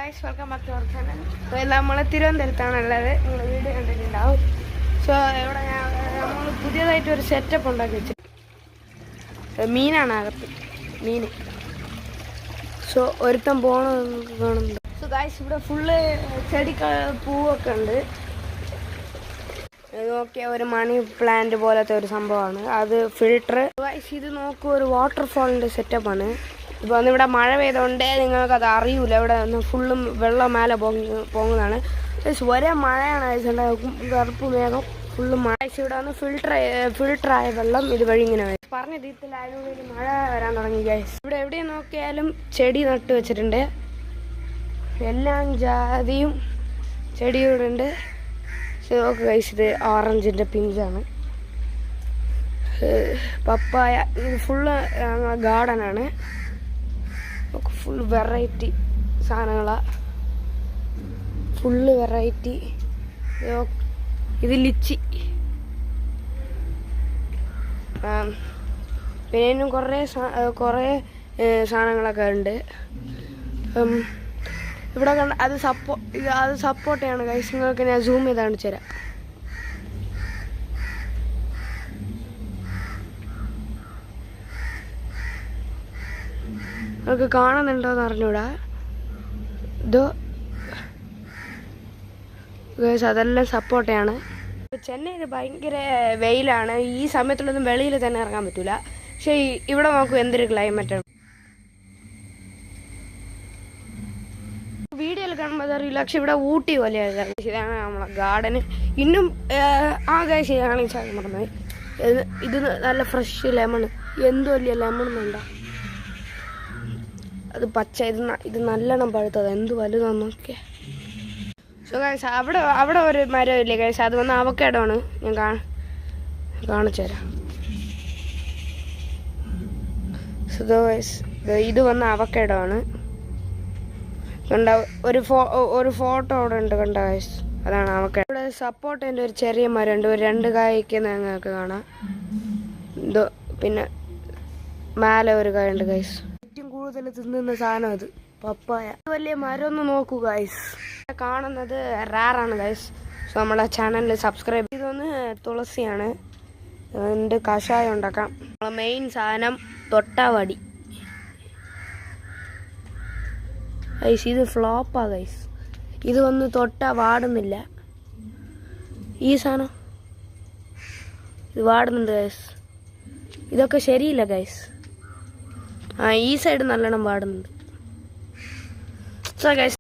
Guys welcome back to our channel. നമ്മൾ തിരുവനന്തപുരത്താണുള്ളത്. നിങ്ങൾ വീഡിയോ കണ്ടിട്ടുണ്ടാവും. സോ ഇവിടെ നമ്മൾ പുതിയതായിട്ടൊരു സെറ്റപ്പ് ഉണ്ടാക്കി വെച്ചു. മീനാണ് അകത്ത് മീൻ. സോ ഒരുത്തം പോകണമെന്ന് കാണുന്നുണ്ട്. സോ ഗൈസ് ഇവിടെ ഫുള്ള് ചെടി പൂവൊക്കെ ഉണ്ട്. നോക്കിയ ഒരു മണി പ്ലാന്റ് പോലത്തെ ഒരു സംഭവമാണ് അത്. ഫിൽട്ടർ ഗൈസ് ഇത് നോക്കൂ, ഒരു വാട്ടർഫാളിൻ്റെ സെറ്റപ്പാണ്. ഇപ്പോൾ ഇവിടെ മഴ പെയ്തുകൊണ്ട് നിങ്ങൾക്കത് അറിയില്ല. ഇവിടെ ഫുള്ളും വെള്ളം മേലെ പോകുന്നതാണ്. ഒരേ മഴയാണ് അയച്ചുണ്ടാകും. കറുപ്പ് മേഘം ഫുള്ള് മഴ. ഇവിടെ വന്ന് ഫിൽട്ടറായ വെള്ളം ഇതുവഴി ഇങ്ങനെ വരും. പറഞ്ഞ രീതിയിൽ അതിനുള്ളിൽ മഴ വരാൻ തുടങ്ങി ഗൈസ്. ഇവിടെ എവിടെ നോക്കിയാലും ചെടി നട്ട് വെച്ചിട്ടുണ്ട്. എല്ലാം ജാതിയും ചെടിയോടുണ്ട്. നോക്ക് ഗൈസ്, ഇത് ഓറഞ്ചിൻ്റെ പിഞ്ചാണ്. പപ്പായ. ഇത് ഫുള്ള് ഗാർഡനാണ്. ഫുൾ വെറൈറ്റി സാധനങ്ങളാണ്. Full variety. ഇത് ലിച്ചി. പിന്നെ ഇന്നും കുറേ സാധനങ്ങളൊക്കെ ഉണ്ട്. ഇവിടെ കണ്ട അത് സപ്പോർട്ടാണ് ഗൈസ്. നിങ്ങൾക്ക് ഞാൻ സൂം ചെയ്ത് കാണിച്ചു തരാം. നിങ്ങൾക്ക് കാണുന്നുണ്ടോയെന്ന് അറിഞ്ഞൂടാ. ഇത് ഗൈസ് അതെല്ലാം സപ്പോർട്ടാണ്. ചെന്നൈയിൽ ഭയങ്കര വെയിലാണ്. ഈ സമയത്തുള്ളൊന്നും വെളിയിൽ തന്നെ ഇറങ്ങാൻ പറ്റില്ല. പക്ഷേ ഇവിടെ നോക്കൂ എന്തൊരു ക്ലൈമറ്റാണ്. വീഡിയോയിൽ കാണുമ്പോൾ അറിയില്ല, പക്ഷെ ഇവിടെ ഊട്ടി പോലെയാണ്. ഇതാണ് നമ്മളെ ഗാർഡന്. ഇന്നും ഗൈസ് കാണിച്ചാൽ മറന്നത്. ഇത് നല്ല ഫ്രഷ് ലെമൺ. എന്ത് വലിയ ലെമൺ വേണ്ട. അത് പച്ച. ഇത് നല്ലോണം പഴുത്തത്. എന്ത് വലുതാന്ന് നോക്കിയ. സോ ഗൈസ് അവിടെ ഒരു മരം ഇല്ലേ ഗൈസ്, അത് വന്ന് അവക്കാഡോണ്. ഞാൻ കാണിച്ചു തരാം. സോ ഗൈസ് ഇത് വന്ന് അവക്കാഡോ ആണ്. കണ്ട ഒരു ഫോട്ടോ അവിടെ ഉണ്ട്. കണ്ട ഗൈസ്, അതാണ് അവക്കാഡോ. ഇവിടെ സപ്പോർട്ടിൻ്റെ ഒരു ചെറിയ മരം ഉണ്ട്. ഒരു 2 കായ്ക്ക് നിങ്ങൾക്ക് കാണാം. എന്തോ പിന്നെ മേലെ ഒരു കായ ഉണ്ട് ഗൈസ്. ഏറ്റവും കൂടുതൽ തിന്നുന്ന സാധനം അത് പപ്പായ. വലിയ മരം ഒന്ന് നോക്കൂ ഗൈസ്. കാണുന്നത് റാറാണ് ഗൈസ്. സോ നമ്മളെ ചാനലിൽ സബ്സ്ക്രൈബ്. ഇതൊന്ന് തുളസിയാണ്. അതിൻ്റെ കഷായം ഉണ്ടാക്കാം. നമ്മളെ മെയിൻ സാധനം തൊട്ടാവടി ഗൈസ്. ഇത് ഫ്ലോപ്പാ ഗൈസ്. ഇത് വന്ന് തൊട്ടാ വാടുന്നില്ല. ഈ സാധനം ഇത് വാടുന്നുണ്ട് ഗൈസ്. ഇതൊക്കെ ശരിയില്ല ഗൈസ്. ഈ സൈഡ് നല്ലോണം വാടുന്നുണ്ട്. So guys